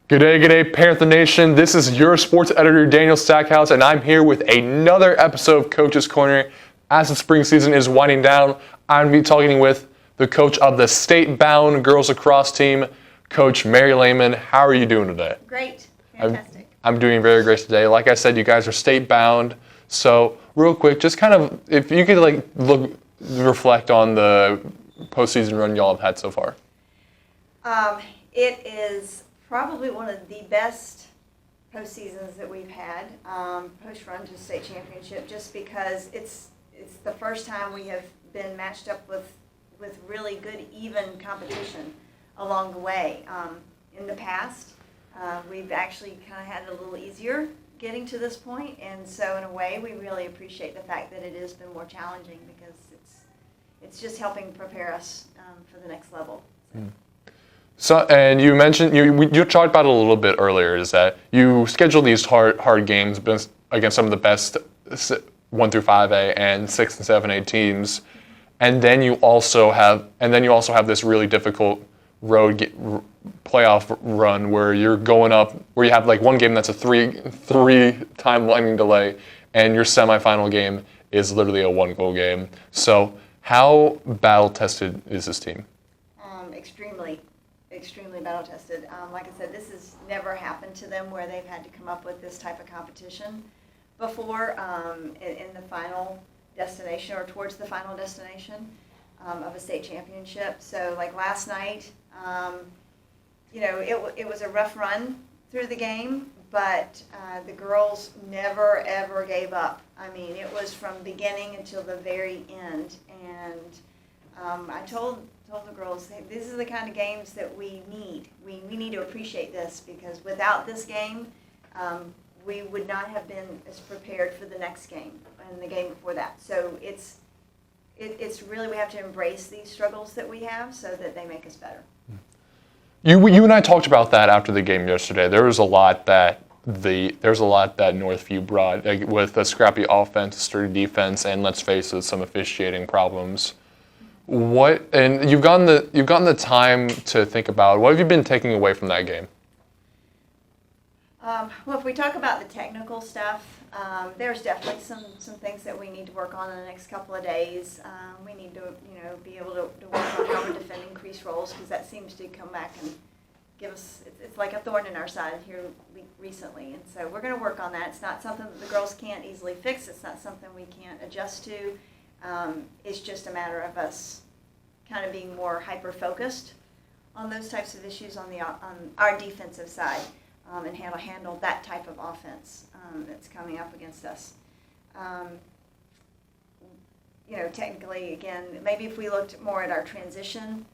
G'day, Panther Nation. This is your sports editor, Daniel Stackhouse, and I'm here with another episode of Coach's Corner. As the spring season is winding down, I'm going to be talking with the coach of the state-bound girls lacrosse team, Coach Mary Lehman. How are you doing today? Great. Fantastic. I'm doing very great today. Like I said, you guys are state-bound. So, real quick, just kind of, if you could reflect on the postseason run y'all have had so far. It is probably one of the best postseasons that we've had, post-run to state championship, just because it's the first time we have been matched up with really good, even competition along the way. In the past, we've actually kind of had it a little easier getting to this point, and so in a way, we really appreciate the fact that it has been more challenging because it's just helping prepare us for the next level. So, and you mentioned, you talked about it a little bit earlier, is that you schedule these hard games against some of the best 1 through 5A and 6 and 7A teams, and then you also have this really difficult road playoff run where you're going up, where you have like one game that's a three time lightning delay, and your semifinal game is literally a 1-goal game. So, how battle tested is this team? Extremely battle tested. Like I said, this has never happened to them where they've had to come up with this type of competition before in the final destination or towards the final destination of a state championship. So like last night, it was a rough run through the game, but the girls never ever gave up. I mean, it was from beginning until the very end, and I told the girls, hey, this is the kind of games that we need. We need to appreciate this because without this game, we would not have been as prepared for the next game and the game before that. So it's really, we have to embrace these struggles that we have so that they make us better. You and I talked about that after the game yesterday. There was a lot that Northview brought, with a scrappy offense, sturdy defense, and let's face it, some officiating problems. And you've gotten the time to think about what have you been taking away from that game? Well, if we talk about the technical stuff, there's definitely some things that we need to work on in the next couple of days. We need to be able to work on how we're defending crease rolls because that seems to come back and give us, it's like a thorn in our side here recently, and so we're going to work on that. It's not something that the girls can't easily fix. It's not something we can't adjust to. It's just a matter of us kind of being more hyper-focused on those types of issues on our defensive side and handle that type of offense that's coming up against us. Technically, again, maybe if we looked more at our transition,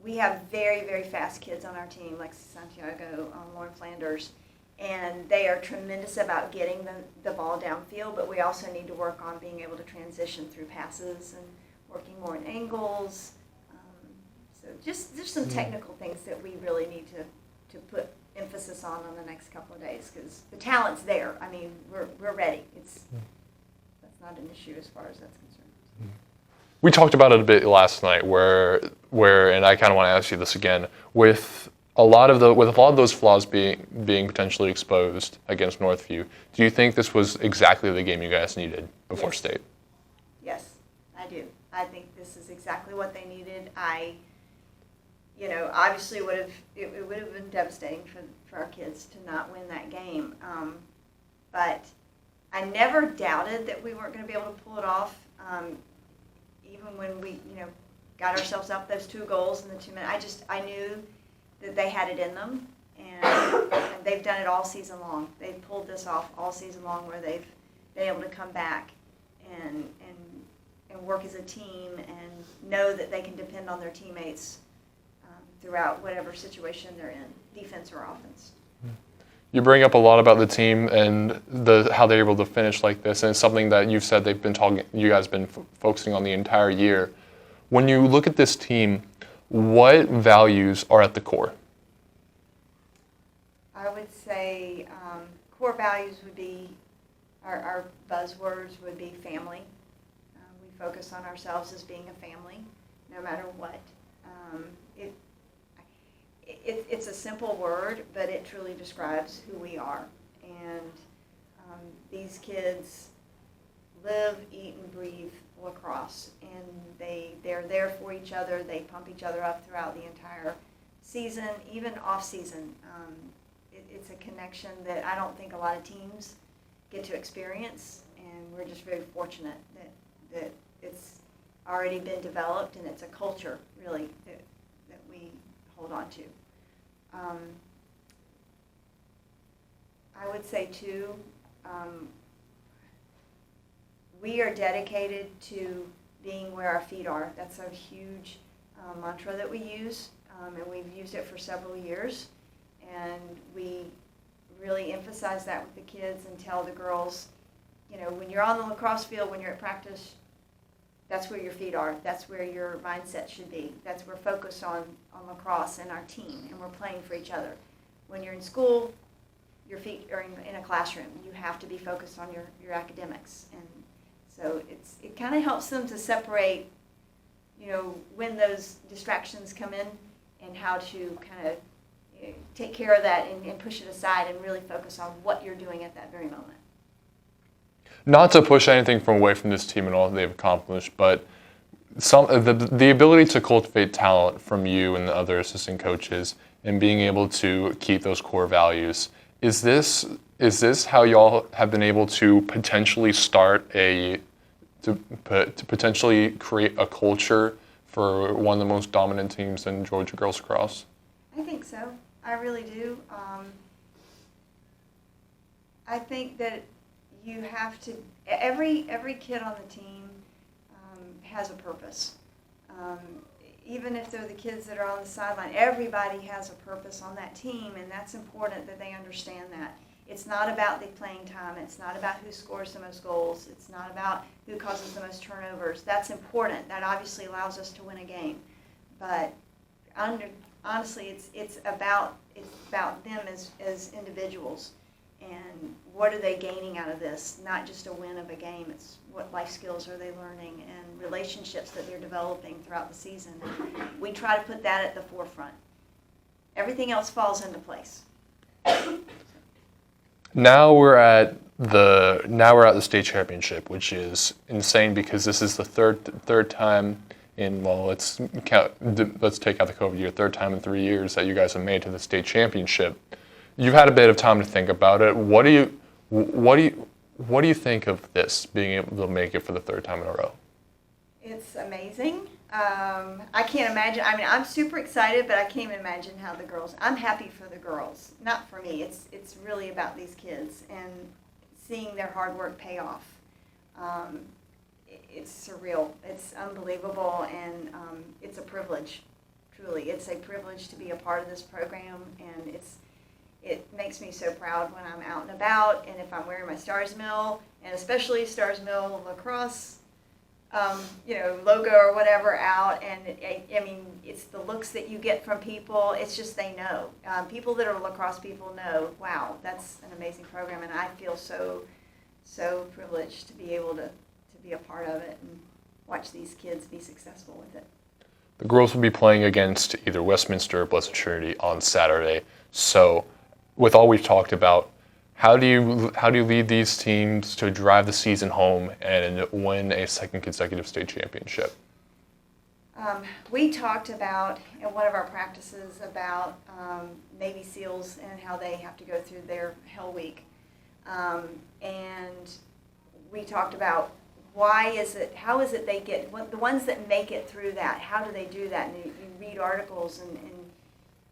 we have very, very fast kids on our team, like Santiago, Lauren Flanders, and they are tremendous about getting the ball downfield, but we also need to work on being able to transition through passes and working more in angles. So just some technical things that we really need to put emphasis on the next couple of days because the talent's there. I mean, we're ready. That's not an issue as far as that's concerned. We talked about it a bit last night where and I kind of want to ask you this again, with a lot of those flaws being potentially exposed against Northview, do you think this was exactly the game you guys needed before state? Yes, I do. I think this is exactly what they needed. Obviously it would have been devastating for our kids to not win that game. But I never doubted that we weren't going to be able to pull it off. Even when we, got ourselves up those 2 goals in the 2 minutes, I knew that they had it in them, and they've done it all season long. They've pulled this off all season long where they've been able to come back and work as a team and know that they can depend on their teammates throughout whatever situation they're in, defense or offense. You bring up a lot about the team and how they're able to finish like this, and it's something that you've said you guys have been focusing on the entire year. When you look at this team, what values are at the core? I would say core values would be Our buzzwords would be family. We focus on ourselves as being a family, no matter what. It's a simple word, but it truly describes who we are. And these kids live, eat, and breathe lacrosse, and they're there for each other. They pump each other up throughout the entire season, even off season. It's a connection that I don't think a lot of teams get to experience, and we're just very fortunate that it's already been developed, and it's a culture really that we hold on to. I would say too, we are dedicated to being where our feet are. That's a huge mantra that we use, and we've used it for several years. And we really emphasize that with the kids and tell the girls, when you're on the lacrosse field, when you're at practice, that's where your feet are. That's where your mindset should be. That's where focus on lacrosse and our team, and we're playing for each other. When you're in school, your feet are in a classroom. You have to be focused on your academics. And so it kind of helps them to separate, when those distractions come in and how to kind of take care of that and push it aside and really focus on what you're doing at that very moment. Not to push anything away from this team and all they've accomplished, but the ability to cultivate talent from you and the other assistant coaches and being able to keep those core values, is this how y'all have been able to potentially to potentially create a culture for one of the most dominant teams in Georgia girls lacrosse? I think so. I really do. I think that you have to, every kid on the team has a purpose. Even if they're the kids that are on the sideline, everybody has a purpose on that team, and that's important that they understand that. It's not about the playing time. It's not about who scores the most goals. It's not about who causes the most turnovers. That's important. That obviously allows us to win a game. But honestly, it's about them as individuals, and what are they gaining out of this? Not just a win of a game. It's what life skills are they learning and relationships that they're developing throughout the season. We try to put that at the forefront. Everything else falls into place. Now we're at the state championship, which is insane because this is the third time in, well, let's take out the COVID year, third time in 3 years that you guys have made to the state championship. You've had a bit of time to think about it. What do you think of this, being able to make it for the third time in a row? It's amazing. I can't imagine. I mean, I'm super excited, but I can't even imagine how the girls. I'm happy for the girls, not for me. It's really about these kids and seeing their hard work pay off. It's surreal. It's unbelievable, and it's a privilege. Truly, it's a privilege to be a part of this program, and it makes me so proud when I'm out and about, and if I'm wearing my Stars Mill, and especially Stars Mill lacrosse, logo or whatever out, and I mean, it's the looks that you get from people. It's just they know. People that are lacrosse people know, wow, that's an amazing program, and I feel so privileged to be able to be a part of it and watch these kids be successful with it. The girls will be playing against either Westminster or Blessed Trinity on Saturday. So, with all we've talked about, how do you lead these teams to drive the season home and win a second consecutive state championship? We talked about in one of our practices about Navy SEALs and how they have to go through their Hell Week, and we talked about how is it they get the ones that make it through that? How do they do that? And you read articles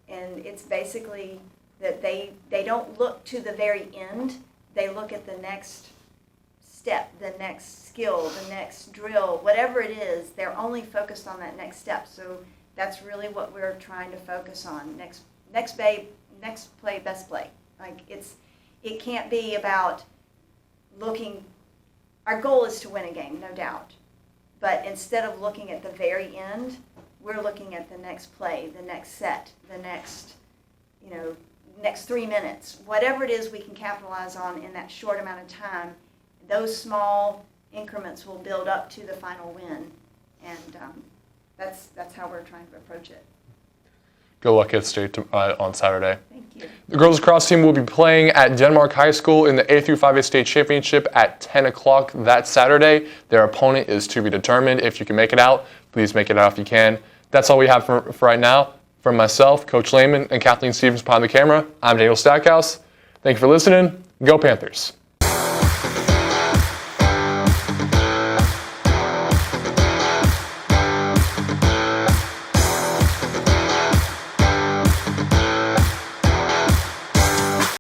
and it's basically that they don't look to the very end. They look at the next step, the next skill, the next drill, whatever it is. They're only focused on that next step. So that's really what we're trying to focus on. Next play, best play. Like it can't be about looking. Our goal is to win a game, no doubt. But instead of looking at the very end, we're looking at the next play, the next set, the next 3 minutes, whatever it is we can capitalize on in that short amount of time those small increments will build up to the final win, and that's how we're trying to approach it. Good luck at state on Saturday. Thank you. The girls lacrosse team will be playing at Denmark High School in the A through 5A state championship at 10 o'clock that Saturday. Their opponent is to be determined. If you can make it out, please make it out if you can. That's all we have for right now. From myself, Coach Lehman, and Kathleen Stevens behind the camera, I'm Daniel Stackhouse. Thank you for listening. Go Panthers.